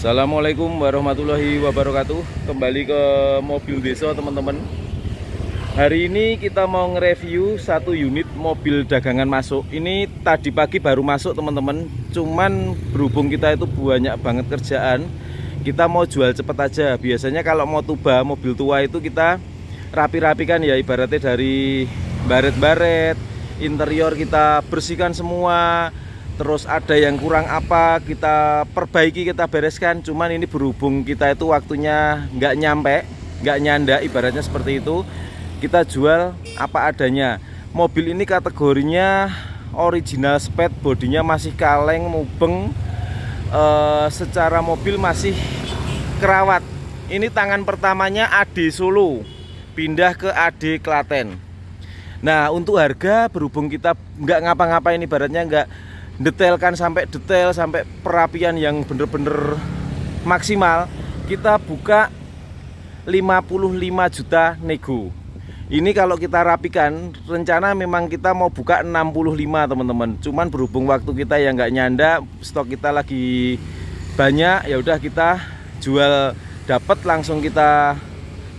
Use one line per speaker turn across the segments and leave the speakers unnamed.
Assalamualaikum warahmatullahi wabarakatuh. Kembali ke mobil desa teman-teman. Hari ini kita mau nge-review satu unit mobil dagangan masuk. Ini tadi pagi baru masuk teman-teman. Cuman berhubung kita itu banyak banget kerjaan, kita mau jual cepet aja. Biasanya kalau mau tuba mobil tua itu kita rapi-rapikan ya, ibaratnya dari baret-baret, interior kita bersihkan semua. Terus ada yang kurang apa kita perbaiki, kita bereskan. Cuman ini berhubung kita itu waktunya nggak nyampe, nggak nyanda, ibaratnya seperti itu. Kita jual apa adanya. Mobil ini kategorinya original spec, bodinya masih kaleng, mubeng. Secara mobil masih kerawat. Ini tangan pertamanya AD Solo, pindah ke AD Klaten. Nah untuk harga, berhubung kita nggak ngapa-ngapain, ibaratnya nggak detailkan sampai detail, sampai perapian yang bener-bener maksimal, kita buka 55 juta nego. Ini kalau kita rapikan, rencana memang kita mau buka 65 teman-teman. Cuman berhubung waktu kita yang nggak nyanda, stok kita lagi banyak, ya udah kita jual, dapat langsung kita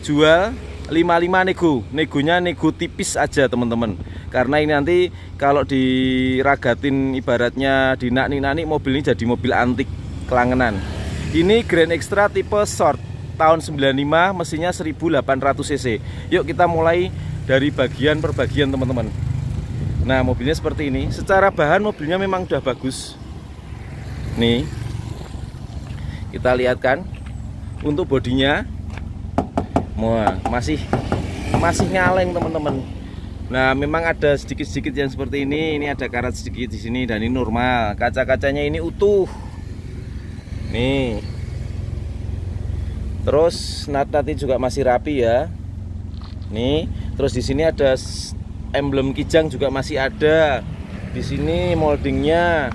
jual 55 nego. Negonya nego tipis aja teman-teman. Karena ini nanti kalau diragatin, ibaratnya dinak-nik mobil ini jadi mobil antik kelangenan. Ini Grand Extra tipe short tahun 95, mesinnya 1800 cc. Yuk kita mulai dari bagian per bagian teman-teman. Nah mobilnya seperti ini. Secara bahan mobilnya memang udah bagus. Nih kita lihat kan. Untuk bodinya masih ngaleng teman-teman. Nah, memang ada sedikit-sedikit yang seperti ini. Ini ada karat sedikit di sini dan ini normal. Kaca-kacanya ini utuh. Nih. Terus nat-natnya juga masih rapi ya. Nih, terus di sini ada emblem Kijang juga masih ada. Di sini moldingnya.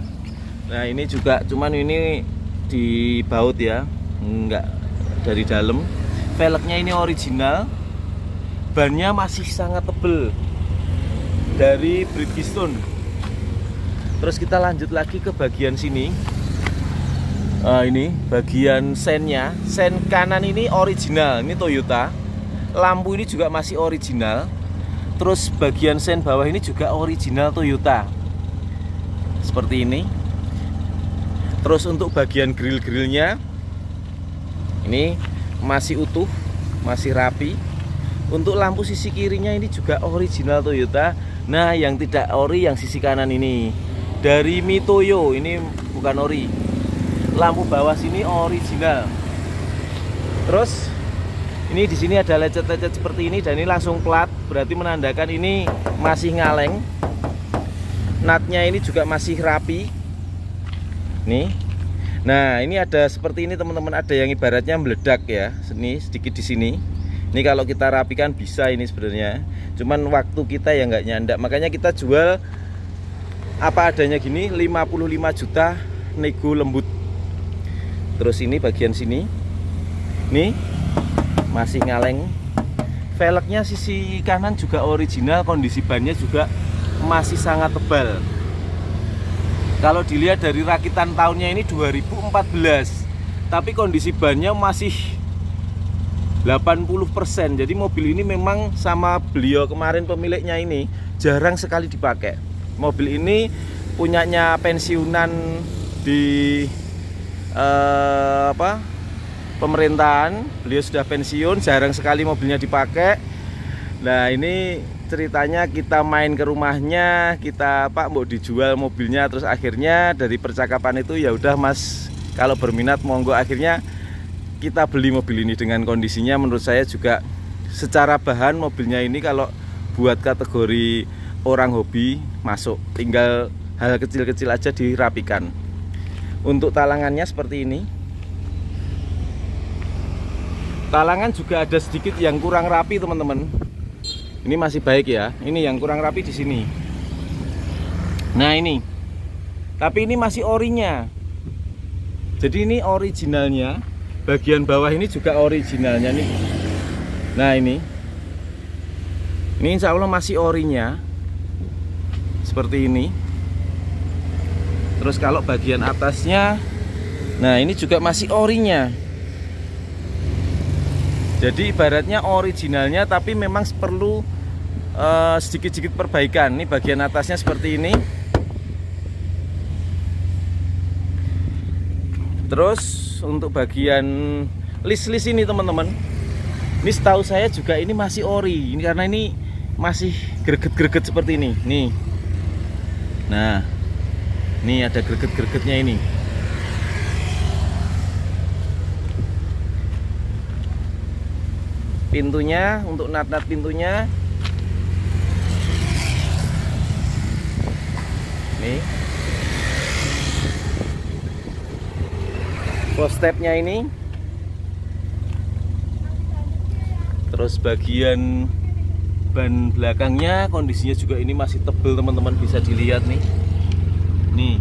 Nah, ini juga, cuman ini dibaut ya. Enggak dari dalam. Velgnya ini original. Bannya masih sangat tebel dari Bridgestone. Terus kita lanjut lagi ke bagian sini. Ini bagian sennya. Sen kanan ini original, ini Toyota. Lampu ini juga masih original. Terus bagian sen bawah ini juga original Toyota. Seperti ini. Terus untuk bagian grill-grillnya ini masih utuh, masih rapi. Untuk lampu sisi kirinya ini juga original Toyota. Nah yang tidak ori yang sisi kanan ini dari Mitoyo, ini bukan ori. Lampu bawah sini original. Terus ini di sini ada lecet-lecet seperti ini dan ini langsung plat, berarti menandakan ini masih ngaleng. Natnya ini juga masih rapi. Nih. Nah ini ada seperti ini teman-teman, ada yang ibaratnya meledak ya. Ini sedikit di sini. Ini kalau kita rapikan bisa ini sebenarnya. Cuman waktu kita yang nggak nyanda. Makanya kita jual apa adanya gini, 55 juta nego lembut. Terus ini bagian sini. Nih masih ngaleng. Velgnya sisi kanan juga original, kondisi bannya juga masih sangat tebal. Kalau dilihat dari rakitan tahunnya ini 2014, tapi kondisi bannya masih 80%. Jadi mobil ini memang sama beliau kemarin pemiliknya ini jarang sekali dipakai. Mobil ini punyanya pensiunan di pemerintahan. Beliau sudah pensiun, jarang sekali mobilnya dipakai. Nah ini ceritanya, kita main ke rumahnya, kita Pak mau dijual mobilnya, terus akhirnya dari percakapan itu ya udah Mas kalau berminat monggo, akhirnya kita beli mobil ini dengan kondisinya menurut saya juga secara bahan mobilnya ini kalau buat kategori orang hobi masuk, tinggal hal kecil-kecil aja dirapikan. Untuk talangannya seperti ini. Talangan juga ada sedikit yang kurang rapi teman-teman. Ini masih baik ya. Ini yang kurang rapi di sini. Nah ini. Tapi ini masih orinya. Jadi ini originalnya. Bagian bawah ini juga originalnya nih. Nah ini insya Allah masih orinya. Seperti ini. Terus kalau bagian atasnya Nah, ini juga masih orinya. Jadi ibaratnya originalnya, tapi memang perlu sedikit-sedikit perbaikan. Ini bagian atasnya seperti ini. Terus untuk bagian list-list ini teman-teman, ini setahu saya juga ini masih ori. Ini karena ini masih greget-greget seperti ini. Nih. Nah, ini ada greget-gregetnya ini. Pintunya, untuk nat-nat pintunya nih, close stepnya ini. Terus bagian ban belakangnya kondisinya juga ini masih tebel teman-teman, bisa dilihat nih. Nih,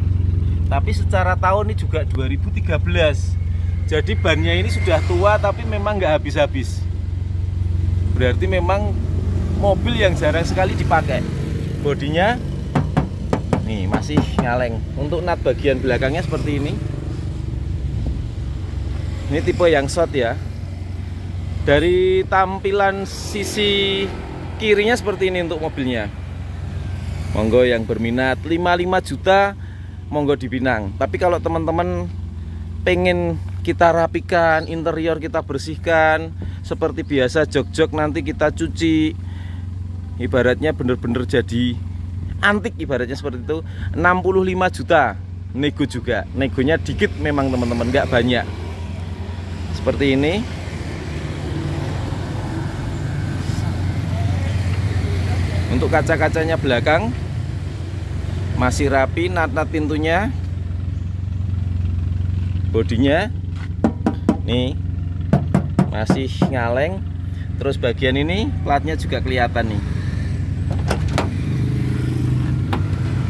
tapi secara tahun ini juga 2013. Jadi bannya ini sudah tua tapi memang nggak habis-habis. Berarti memang mobil yang jarang sekali dipakai. Bodinya nih masih ngaleng. Untuk nut bagian belakangnya seperti ini. Ini tipe yang short ya. Dari tampilan sisi kirinya seperti ini untuk mobilnya. Monggo yang berminat 55 juta monggo di Pinang. Tapi kalau teman-teman pengen kita rapikan, interior kita bersihkan seperti biasa, jok-jok nanti kita cuci, ibaratnya bener-bener jadi antik, ibaratnya seperti itu, 65 juta nego juga. Negonya dikit memang teman-teman, nggak banyak. Seperti ini. Untuk kaca-kacanya belakang masih rapi, nat-nat pintunya, bodinya nih masih ngaleng. Terus bagian ini platnya juga kelihatan nih.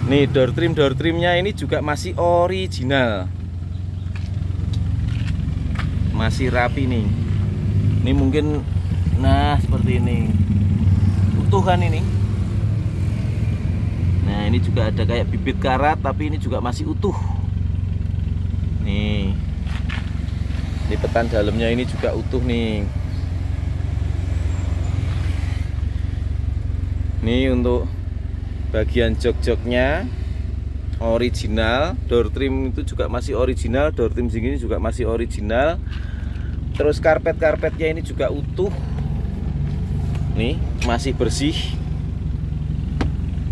Nih door trimnya ini juga masih original, masih rapi nih. Ini mungkin, nah seperti ini, utuh kan ini. Nah ini juga ada kayak bibit karat, tapi ini juga masih utuh. Nih, lipetan dalamnya ini juga utuh nih. Nih untuk bagian jok-joknya original, door trim itu juga masih original, door trim sini juga masih original. Terus karpet-karpetnya ini juga utuh. Nih, masih bersih.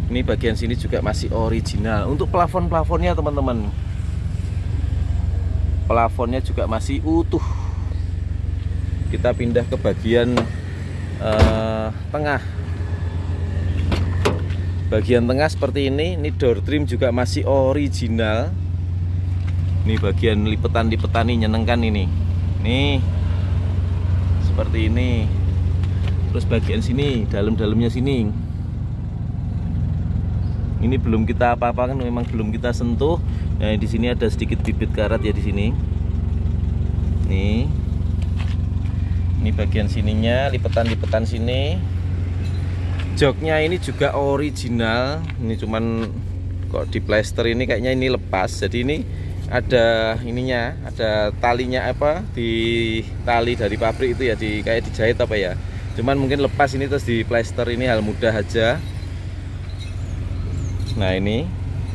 Ini bagian sini juga masih original. Untuk plafon-plafonnya teman-teman, plafonnya juga masih utuh. Kita pindah ke bagian tengah. Bagian tengah seperti ini. Ini door trim juga masih original. Ini bagian lipetan-lipetan ini nyenengkan ini. Nih seperti ini. Terus bagian sini, dalam-dalamnya sini, ini belum kita apa-apakan, memang belum kita sentuh. Nah di sini ada sedikit bibit karat ya di sini. Nih, ini bagian sininya, lipetan-lipetan sini. Joknya ini juga original. Ini cuman kok di plester ini kayaknya ini lepas. Jadi ini ada ininya, ada talinya apa, di tali dari pabrik itu ya, di kayak dijahit apa ya. Cuman mungkin lepas ini terus di plester, ini hal mudah aja. Nah ini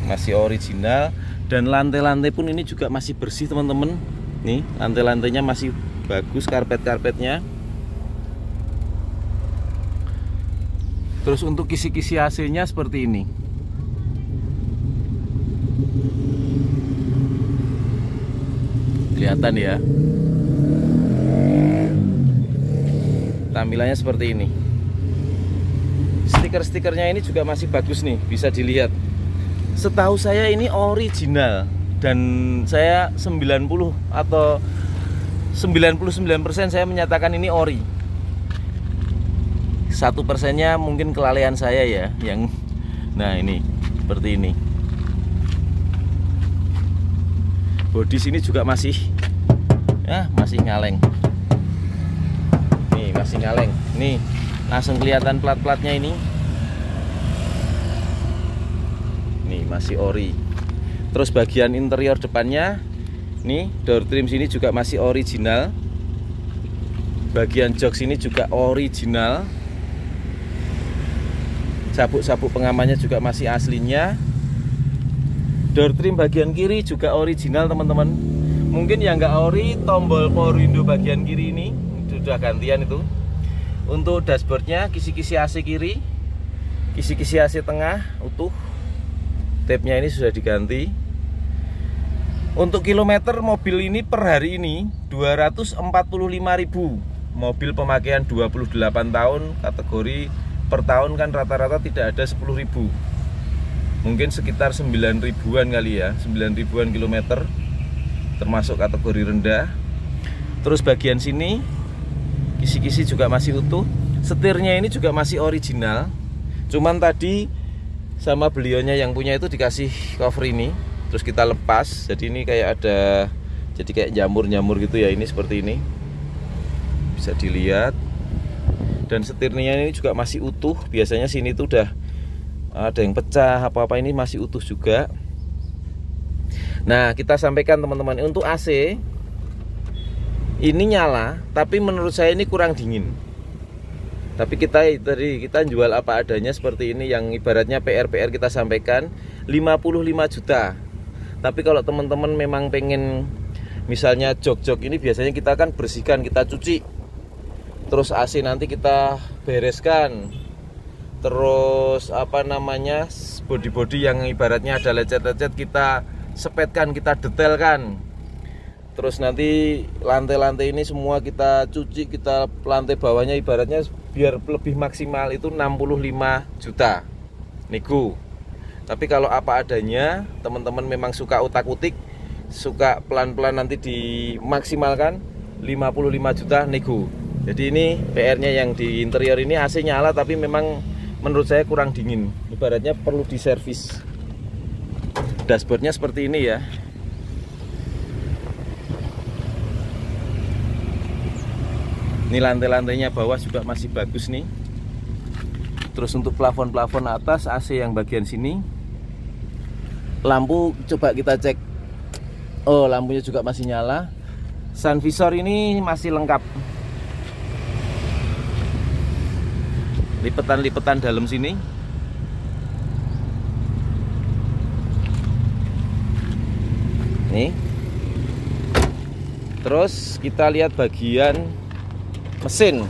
masih original. Dan lantai-lantai pun ini juga masih bersih teman-teman. Nih lantai-lantainya masih bagus, karpet-karpetnya. Terus untuk kisi-kisi AC-nya seperti ini. Kelihatan ya, tampilannya seperti ini. Stiker-stikernya ini juga masih bagus nih, bisa dilihat. Setahu saya ini original, dan saya 90 atau 99% saya menyatakan ini ori. 1%-nya mungkin kelalaian saya ya, yang nah ini seperti ini. Bodi sini juga masih ya, masih ngaleng. Nih masih ngaleng. Nih langsung kelihatan plat-platnya ini. Nih masih ori. Terus bagian interior depannya Nih, door trim sini juga masih original. Bagian jok sini juga original. Sabuk-sabuk pengamannya juga masih aslinya. Door trim bagian kiri juga original teman-teman. Mungkin yang nggak ori, tombol power window bagian kiri ini sudah gantian itu. Untuk dashboardnya, kisi-kisi AC kiri, kisi-kisi AC tengah utuh. Tape-nya ini sudah diganti. Untuk kilometer mobil ini per hari ini 245.000. Mobil pemakaian 28 tahun, kategori per tahun kan rata-rata tidak ada 10.000. Mungkin sekitar 9 ribuan kali ya, 9 ribuan kilometer, termasuk kategori rendah. Terus bagian sini kisi-kisi juga masih utuh. Setirnya ini juga masih original. Cuman tadi sama beliaunya yang punya itu dikasih cover ini, terus kita lepas. Jadi ini kayak ada, jadi kayak jamur-jamur gitu ya, ini seperti ini. Bisa dilihat. Dan setirnya ini juga masih utuh. Biasanya sini tuh udah ada yang pecah apa-apa, ini masih utuh juga. Nah, kita sampaikan teman-teman, untuk AC ini nyala, tapi menurut saya ini kurang dingin. Tapi kita jual apa adanya seperti ini, yang ibaratnya PR kita sampaikan 55 juta. Tapi kalau teman-teman memang pengen, misalnya jok-jok ini biasanya kita kan bersihkan, kita cuci, terus AC nanti kita bereskan, terus apa namanya, body-body yang ibaratnya ada lecet-lecet kita sepetkan, kita detailkan. Terus nanti lantai-lantai ini semua kita cuci, kita lantai bawahnya ibaratnya biar lebih maksimal itu 65 juta nego. Tapi kalau apa adanya, teman-teman memang suka utak-utik, suka pelan-pelan nanti dimaksimalkan 55 juta nego. Jadi ini PR-nya yang di interior ini AC nyala, tapi memang menurut saya kurang dingin. Ibaratnya perlu diservis. Dashboardnya seperti ini ya. Ini lantai-lantainya bawah juga masih bagus nih. Terus untuk plafon-plafon atas AC yang bagian sini. Lampu coba kita cek. Oh, lampunya juga masih nyala. Sun visor ini masih lengkap. Lipetan-lipetan dalam sini. Nih. Terus kita lihat bagian mesin.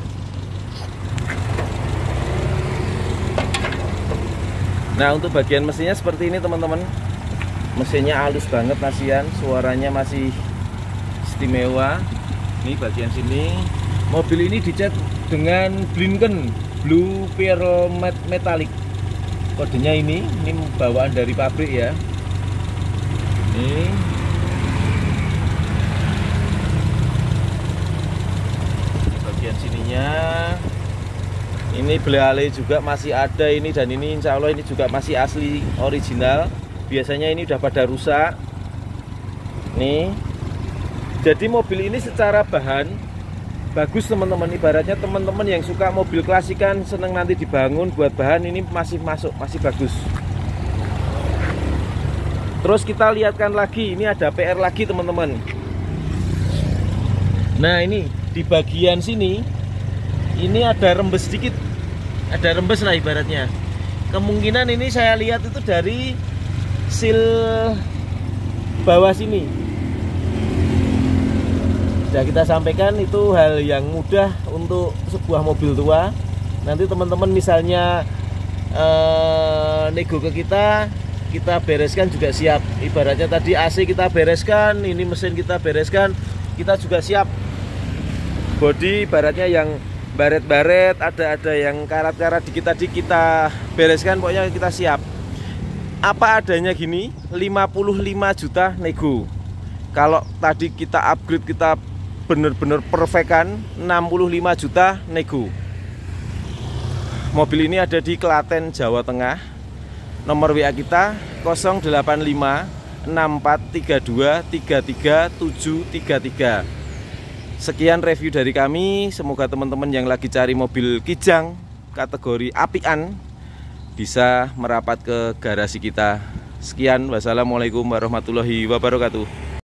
Nah, untuk bagian mesinnya seperti ini teman-teman. Mesinnya halus banget, kasihan, suaranya masih istimewa. Ini bagian sini. Mobil ini dicat dengan Blinken Blue Pearl Metallic. Kodenya ini bawaan dari pabrik ya. Ini bagian sininya. Ini belale juga masih ada ini, dan ini insya Allah ini juga masih asli original. Biasanya ini udah pada rusak. Nih. Jadi mobil ini secara bahan bagus teman-teman. Ibaratnya teman-teman yang suka mobil klasikan, seneng nanti dibangun buat bahan, ini masih masuk, masih bagus. Terus kita lihatkan lagi, ini ada PR lagi teman-teman. Nah, ini di bagian sini ini ada rembes sedikit, ada rembes lah ibaratnya. Kemungkinan ini saya lihat itu dari seal bawah sini. Sudah kita sampaikan, itu hal yang mudah untuk sebuah mobil tua. Nanti teman-teman misalnya nego ke kita bereskan juga siap. Ibaratnya tadi AC kita bereskan, ini mesin kita bereskan, kita juga siap. Bodi ibaratnya yang baret-baret, ada yang karat-karat dikit tadi kita bereskan, pokoknya kita siap. Apa adanya gini, 55 juta nego. Kalau tadi kita upgrade, kita bener-bener perfectkan, 65 juta nego. Mobil ini ada di Klaten, Jawa Tengah. Nomor WA kita 085 6432 33733. Sekian review dari kami. Semoga teman-teman yang lagi cari mobil kijang kategori apian bisa merapat ke garasi kita. Sekian, wassalamualaikum warahmatullahi wabarakatuh.